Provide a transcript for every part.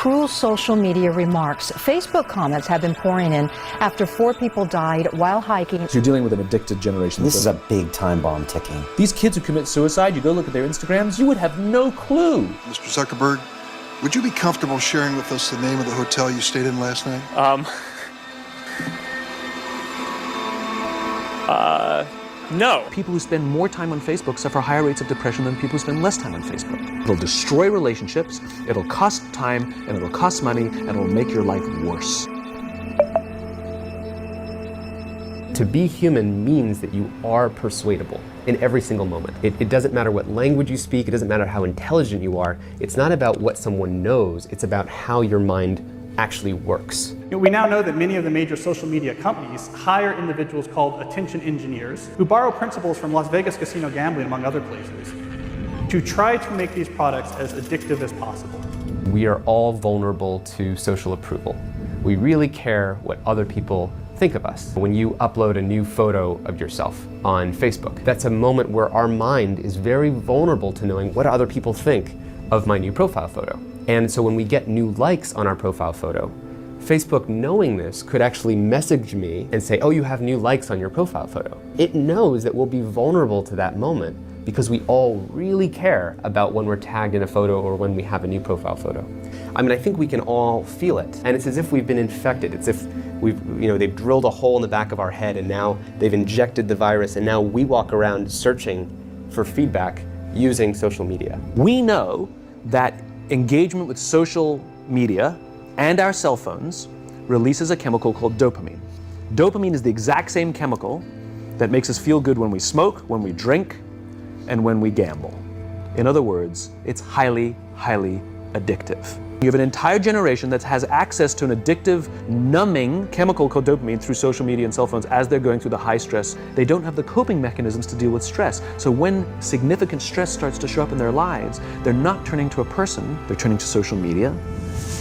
cruel social media remarks. Facebook comments have been pouring in after 4 people died while hiking. So you're dealing with an addicted generation. This is a big time bomb ticking. These kids who commit suicide, you go look at their Instagrams, you would have no clue. Mr. Zuckerberg, would you be comfortable sharing with us the name of the hotel you stayed in last night? No. People who spend more time on Facebook suffer higher rates of depression than people who spend less time on Facebook. It'll destroy relationships, it'll cost time, and it'll cost money, and it'll make your life worse. To be human means that you are persuadable in every single moment. It doesn't matter what language you speak, it doesn't matter how intelligent you are. It's not about what someone knows, it's about how your mind actually works. We now know that many of the major social media companies hire individuals called attention engineers who borrow principles from Las Vegas casino gambling, among other places, to try to make these products as addictive as possible. We are all vulnerable to social approval. We really care what other people think of us. When you upload a new photo of yourself on Facebook, that's a moment where our mind is very vulnerable to knowing what other people think of my new profile photo. And so when we get new likes on our profile photo, Facebook, knowing this, could actually message me and say, oh, you have new likes on your profile photo. It knows that we'll be vulnerable to that moment because we all really care about when we're tagged in a photo or when we have a new profile photo. I mean, I think we can all feel it. And it's as if we've been infected. It's if they've drilled a hole in the back of our head and now they've injected the virus and now we walk around searching for feedback using social media. We know that engagement with social media and our cell phones releases a chemical called dopamine. Dopamine is the exact same chemical that makes us feel good when we smoke, when we drink, and when we gamble. In other words, it's highly, highly addictive. You have an entire generation that has access to an addictive, numbing chemical called dopamine through social media and cell phones as they're going through the high stress. They don't have the coping mechanisms to deal with stress. So when significant stress starts to show up in their lives, they're not turning to a person, they're turning to social media.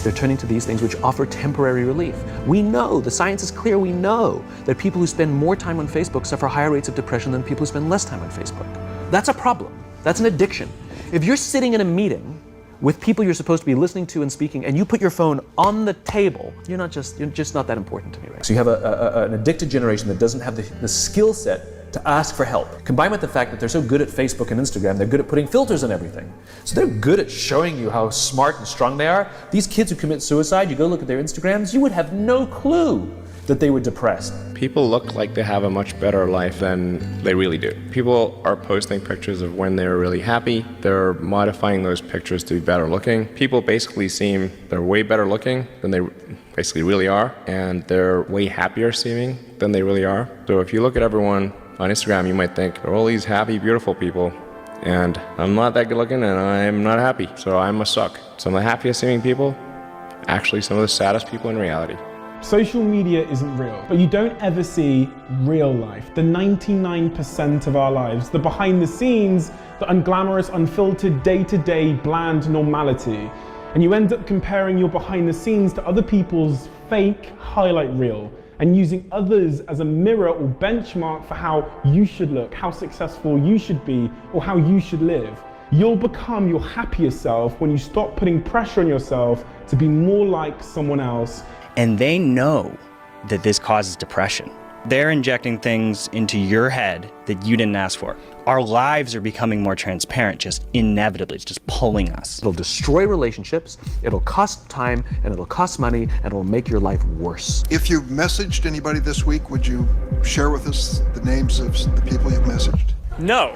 They're turning to these things which offer temporary relief. We know, the science is clear, we know that people who spend more time on Facebook suffer higher rates of depression than people who spend less time on Facebook. That's a problem. That's an addiction. If you're sitting in a meeting with people you're supposed to be listening to and speaking, and you put your phone on the table, you're just not that important to me, right? So you have an addicted generation that doesn't have the skill set to ask for help. Combined with the fact that they're so good at Facebook and Instagram, they're good at putting filters on everything. So they're good at showing you how smart and strong they are. These kids who commit suicide, you go look at their Instagrams, you would have no clue that they were depressed. People look like they have a much better life than they really do. People are posting pictures of when they're really happy. They're modifying those pictures to be better looking. People basically seem they're way better looking than they basically really are, and they're way happier seeming than they really are. So if you look at everyone on Instagram, you might think they're all these happy, beautiful people, and I'm not that good looking and I'm not happy, so I must suck. Some of the happiest seeming people, actually some of the saddest people in reality. Social media isn't real, but you don't ever see real life, the 99% of our lives, the behind the scenes, the unglamorous, unfiltered, day-to-day, bland normality. And you end up comparing your behind the scenes to other people's fake highlight reel and using others as a mirror or benchmark for how you should look, how successful you should be, or how you should live. You'll become your happier self when you stop putting pressure on yourself to be more like someone else. And they know that this causes depression. They're injecting things into your head that you didn't ask for. Our lives are becoming more transparent, just inevitably. It's just pulling us. It'll destroy relationships, it'll cost time, and it'll cost money, and it'll make your life worse. If you've messaged anybody this week, would you share with us the names of the people you've messaged? No.